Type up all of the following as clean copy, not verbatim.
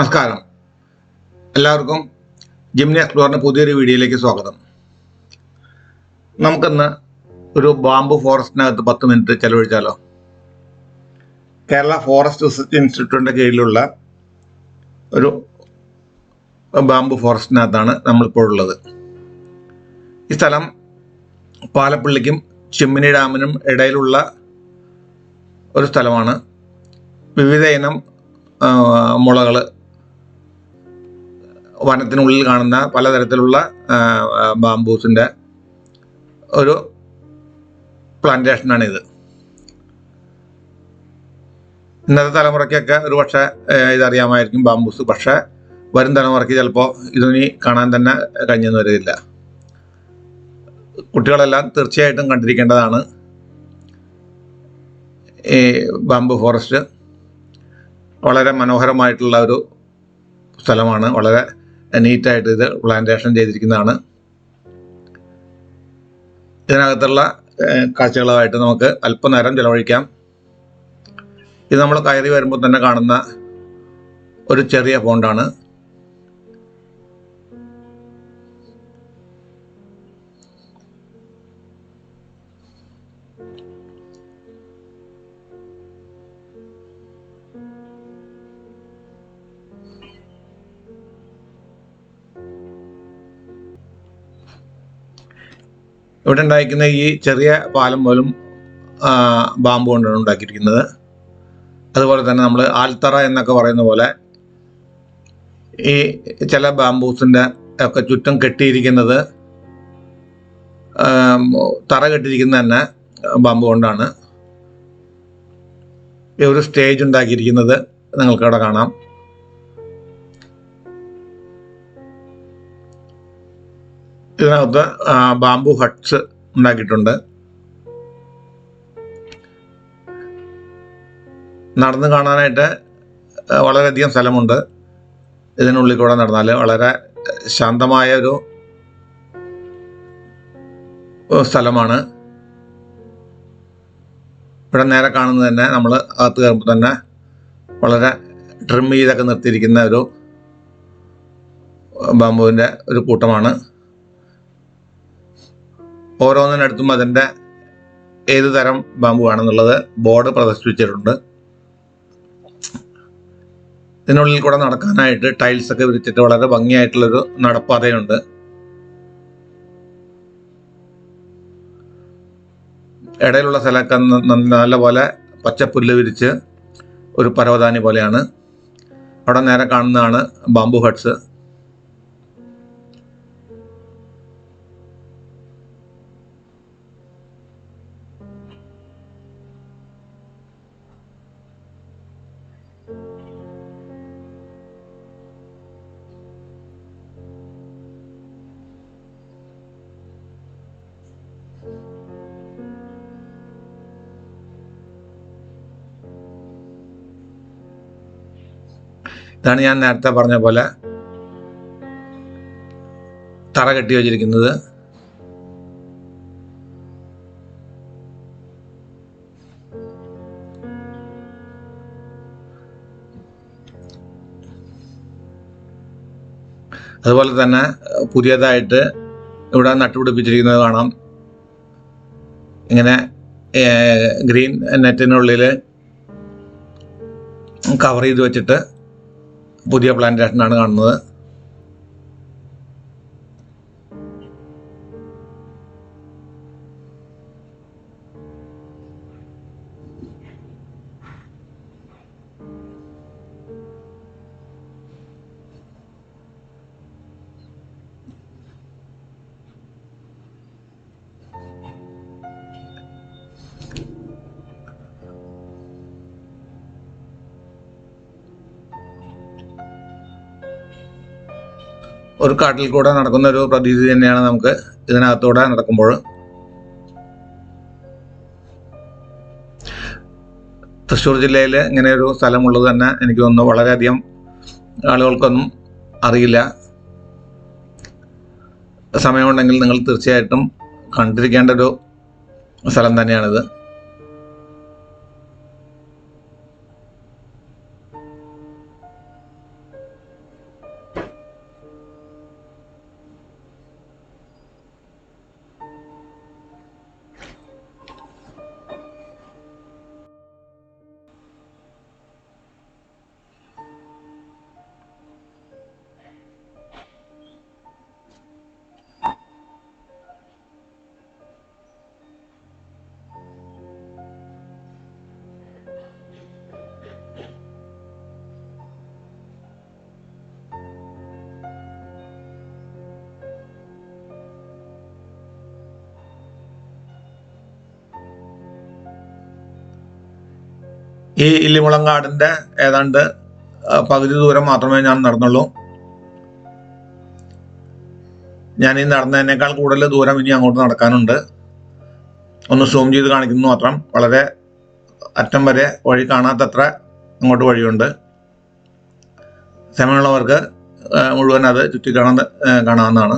നമസ്കാരം. എല്ലാവർക്കും ജിംനി എക്സ്പ്ലോറിൻ്റെ പുതിയൊരു വീഡിയോയിലേക്ക് സ്വാഗതം. നമുക്കിന്ന് ഒരു ബാംബു ഫോറസ്റ്റിനകത്ത് 10 മിനിറ്റ് ചെലവഴിച്ചാലോ? കേരള ഫോറസ്റ്റ് റിസർച്ച് ഇൻസ്റ്റിറ്റ്യൂട്ടിൻ്റെ കീഴിലുള്ള ഒരു ബാംബു ഫോറസ്റ്റിനകത്താണ് നമ്മളിപ്പോൾ ഉള്ളത്. ഈ സ്ഥലം പാലപ്പള്ളിക്കും ചിമ്മിനി ഡാമിനും ഇടയിലുള്ള ഒരു സ്ഥലമാണ്. വിവിധ ഇനം മുളകൾ, വനത്തിനുള്ളിൽ കാണുന്ന പലതരത്തിലുള്ള ബാംബൂസിൻ്റെ ഒരു പ്ലാന്റേഷനാണിത്. ഇന്നത്തെ തലമുറയ്ക്കൊക്കെ ഒരു പക്ഷേ ഇതറിയാമായിരിക്കും ബാംബൂസ്. പക്ഷേ വരും തലമുറയ്ക്ക് ചിലപ്പോൾ ഇതിനി കാണാൻ തന്നെ കഴിഞ്ഞെന്ന് വരില്ല. കുട്ടികളെല്ലാം തീർച്ചയായിട്ടും കണ്ടിരിക്കേണ്ടതാണ് ഈ ബാംബു ഫോറസ്റ്റ്. വളരെ മനോഹരമായിട്ടുള്ള ഒരു സ്ഥലമാണ്. വളരെ നീറ്റായിട്ട് ഇത് പ്ലാന്റേഷൻ ചെയ്തിരിക്കുന്നതാണ്. ഇതിനകത്തുള്ള കാഴ്ചകളുമായിട്ട് നമുക്ക് അല്പനേരം ചിലവഴിക്കാം. ഇത് നമ്മൾ കയറി വരുമ്പോൾ തന്നെ കാണുന്ന ഒരു ചെറിയ പോണ്ടാണ്. ഇവിടെ ഉണ്ടായിരിക്കുന്ന ഈ ചെറിയ പാലം പോലും ബാമ്പു കൊണ്ടാണ് ഉണ്ടാക്കിയിരിക്കുന്നത്. അതുപോലെ തന്നെ നമ്മൾ ആൽത്തറ എന്നൊക്കെ പറയുന്ന പോലെ ഈ ചില ബാംബൂസിൻ്റെ ഒക്കെ ചുറ്റും കെട്ടിയിരിക്കുന്നത്, തറ കെട്ടിയിരിക്കുന്നത് തന്നെ ബാമ്പു കൊണ്ടാണ്. ഈ ഒരു സ്റ്റേജ് ഉണ്ടാക്കിയിരിക്കുന്നത് നിങ്ങൾക്കവിടെ കാണാം. ഇതിനകത്ത് ബാംബു ഹട്ട്സ് ഉണ്ടാക്കിയിട്ടുണ്ട്. നടന്ന് കാണാനായിട്ട് വളരെയധികം സ്ഥലമുണ്ട്. ഇതിനുള്ളിൽ കൂടെ നടന്നാൽ വളരെ ശാന്തമായ ഒരു സ്ഥലമാണ്. ഇവിടെ നേരെ കാണുന്നത് തന്നെ നമ്മൾ അകത്ത് കയറുമ്പോൾ തന്നെ വളരെ ട്രിം ചെയ്തൊക്കെ നിർത്തിയിരിക്കുന്ന ഒരു ബാംബുവിൻ്റെ ഒരു കൂട്ടമാണ്. ഓരോന്നിനടുത്തും അതിൻ്റെ ഏത് തരം ബാമ്പു ആണെന്നുള്ളത് ബോർഡ് പ്രദർശിപ്പിച്ചിട്ടുണ്ട്. ഇതിനുള്ളിൽ കൂടെ നടക്കാനായിട്ട് ടൈൽസൊക്കെ വിരിച്ചിട്ട് വളരെ ഭംഗിയായിട്ടുള്ളൊരു നടപ്പാതയുണ്ട്. ഇടയിലുള്ള സ്ഥലമൊക്കെ നല്ലപോലെ പച്ചപ്പുല്ല് വിരിച്ച് ഒരു പരവതാനി പോലെയാണ്. അവിടെ നേരെ കാണുന്നതാണ് ബാംബു ഹട്ട്സ്. ഇതാണ് ഞാൻ നേരത്തെ പറഞ്ഞ പോലെ തറ കെട്ടി വച്ചിരിക്കുന്നത്. അതുപോലെ തന്നെ പുതിയതായിട്ട് ഇവിടെ നട്ടുപിടിപ്പിച്ചിരിക്കുന്നത് കാണാം. ഇങ്ങനെ ഗ്രീൻ നെറ്റിനുള്ളിൽ കവർ ചെയ്ത് വെച്ചിട്ട് പുതിയ പ്ലാന്റേഷനാണ് കാണുന്നത്. ഒരു കാട്ടിൽ കൂടെ നടക്കുന്ന ഒരു പ്രതീതി തന്നെയാണ് നമുക്ക് ഇതിനകത്തൂടെ നടക്കുമ്പോൾ. തൃശ്ശൂർ ജില്ലയിൽ ഇങ്ങനെ ഒരു സ്ഥലമുള്ളത് തന്നെ എനിക്ക് തോന്നുന്നു വളരെയധികം ആളുകൾക്കൊന്നും അറിയില്ല. സമയമുണ്ടെങ്കിൽ നിങ്ങൾ തീർച്ചയായിട്ടും കണ്ടിരിക്കേണ്ട ഒരു സ്ഥലം തന്നെയാണിത്. ഈ ഇല്ലിമുളം കാടിൻ്റെ ഏതാണ്ട് പകുതി ദൂരം മാത്രമേ ഞാൻ നടന്നുള്ളൂ. ഞാൻ ഈ നടന്നതിനേക്കാൾ കൂടുതൽ ദൂരം ഇനി അങ്ങോട്ട് നടക്കാനുണ്ട്. ഒന്ന് സൂം ചെയ്ത് കാണിക്കുന്നു മാത്രം. വളരെ അറ്റം വരെ വഴി കാണാത്തത്ര അങ്ങോട്ട് വഴിയുണ്ട്. സമയമുള്ളവർക്ക് മുഴുവൻ അത് കാണാവുന്നതാണ്.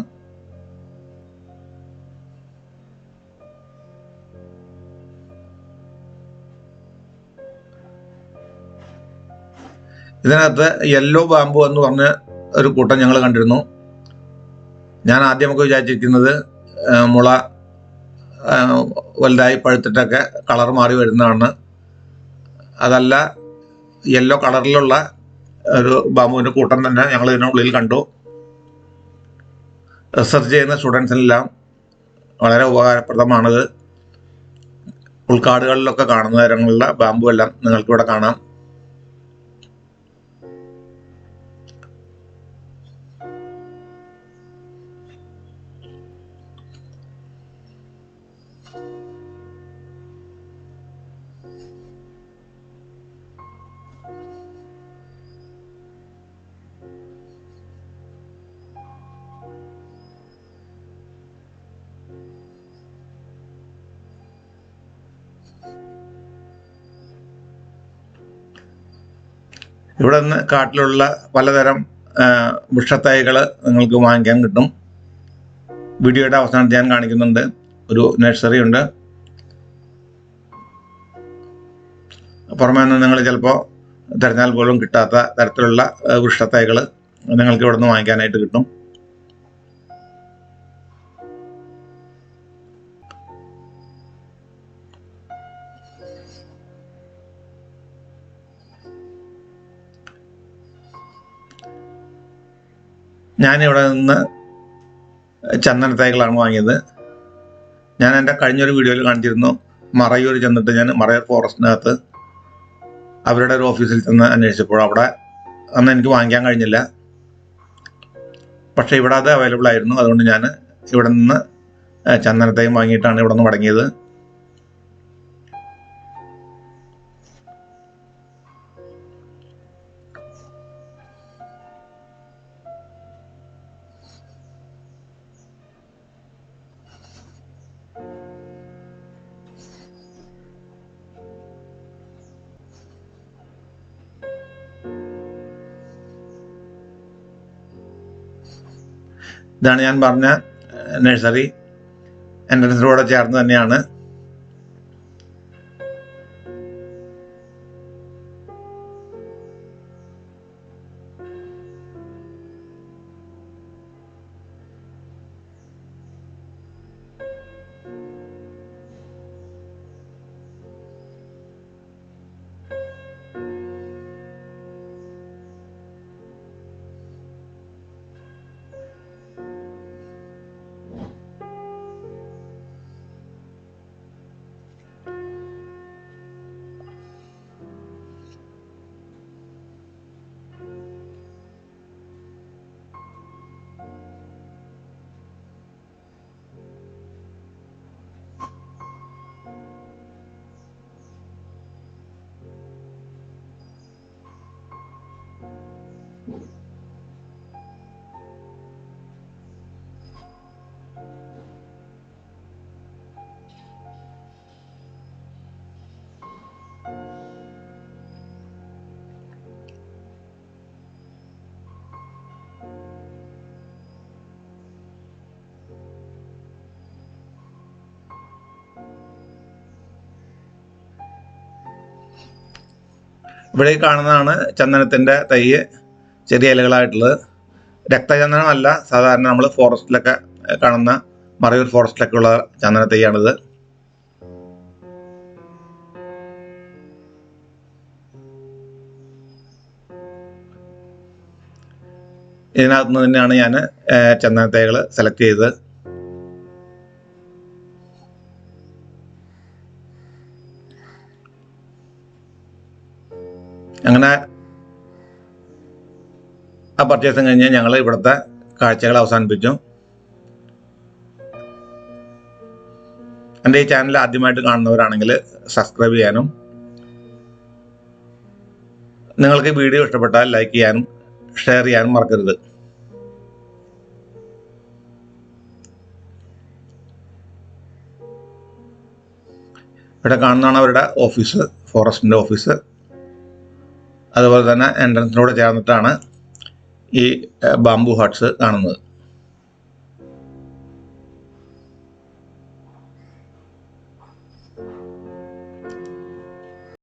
ഇതിനകത്ത് യെല്ലോ ബാമ്പു എന്ന് പറഞ്ഞ ഒരു കൂട്ടം ഞങ്ങൾ കണ്ടിരുന്നു. ഞാൻ ആദ്യമൊക്കെ വിചാരിച്ചിരിക്കുന്നത് മുള വലുതായി പഴുത്തിട്ടൊക്കെ കളർ മാറി വരുന്നതാണ്. അതല്ല, യെല്ലോ കളറിലുള്ള ഒരു ബാമ്പുവിൻ്റെ കൂട്ടം തന്നെ ഞങ്ങൾ ഇതിനുള്ളിൽ കണ്ടു. റിസർച്ച് ചെയ്യുന്ന സ്റ്റുഡൻസിനെല്ലാം വളരെ ഉപകാരപ്രദമാണത്. ഉൾക്കാടുകളിലൊക്കെ കാണുന്ന തരങ്ങളുള്ള ബാമ്പു എല്ലാം നിങ്ങൾക്കിവിടെ കാണാം. ഇവിടെ നിന്ന് കാട്ടിലുള്ള പലതരം വൃക്ഷത്തൈകൾ നിങ്ങൾക്ക് വാങ്ങിക്കാൻ കിട്ടും. വീഡിയോയുടെ അവസാനത്ത് ഞാൻ കാണിക്കുന്നുണ്ട്. ഒരു നഴ്സറി ഉണ്ട്. പുറമേ നിന്ന് നിങ്ങൾ ചിലപ്പോൾ തിരഞ്ഞാൽ പോലും കിട്ടാത്ത തരത്തിലുള്ള വൃക്ഷത്തൈകൾ നിങ്ങൾക്ക് ഇവിടെ നിന്ന് വാങ്ങിക്കാനായിട്ട് കിട്ടും. ഞാനിവിടെ നിന്ന് ചന്ദനത്തൈകളാണ് വാങ്ങിയത്. ഞാൻ എൻ്റെ കഴിഞ്ഞൊരു വീഡിയോയിൽ കാണിച്ചിരുന്നു. മറയൂർ ചെന്നിട്ട് ഞാൻ മറയൂർ ഫോറസ്റ്റിനകത്ത് അവരുടെ ഒരു ഓഫീസിൽ ചെന്ന് അന്വേഷിച്ചപ്പോൾ അവിടെ അന്ന് എനിക്ക് വാങ്ങിക്കാൻ കഴിഞ്ഞില്ല. പക്ഷേ ഇവിടെ അത് അവൈലബിൾ ആയിരുന്നു. അതുകൊണ്ട് ഞാൻ ഇവിടെ നിന്ന് ചന്ദനത്തൈയും വാങ്ങിയിട്ടാണ് ഇവിടെ നിന്ന് മടങ്ങിയത്. ഇതാണ് ഞാൻ പറഞ്ഞ നഴ്സറി. എൻട്രൻസിനോട് ചേർന്ന് തന്നെയാണ്. ഇവിടെ കാണുന്നതാണ് ചന്ദനത്തിൻ്റെ തൈ, ചെറിയ ഇലകളായിട്ടുള്ളത്. രക്തചന്ദനമല്ല, സാധാരണ നമ്മൾ ഫോറസ്റ്റിലൊക്കെ കാണുന്ന മറയൂർ ഫോറസ്റ്റിലൊക്കെ ഉള്ള ചന്ദന തൈയാണിത്. ഇതിനകത്ത് നിന്ന് തന്നെയാണ് ഞാൻ ചന്ദന തൈകൾ സെലക്ട് ചെയ്തത്. അങ്ങനെ ആ പർച്ചേസും കഴിഞ്ഞ് ഞങ്ങൾ ഇവിടുത്തെ കാഴ്ചകൾ അവസാനിപ്പിച്ചു. എൻ്റെ ഈ ചാനൽ ആദ്യമായിട്ട് കാണുന്നവരാണെങ്കിൽ സബ്സ്ക്രൈബ് ചെയ്യാനും നിങ്ങൾക്ക് ഈ വീഡിയോ ഇഷ്ടപ്പെട്ടാൽ ലൈക്ക് ചെയ്യാനും ഷെയർ ചെയ്യാനും മറക്കരുത്. ഇവിടെ കാണുന്നതാണ് അവരുടെ ഓഫീസ്, ഫോറസ്റ്റിൻ്റെ ഓഫീസ്. അതുപോലെ തന്നെ എൻട്രൻസിനോട് ചേർന്നിട്ടാണ് ഈ ബാംബു ഹട്ട്സ് കാണുന്നത്.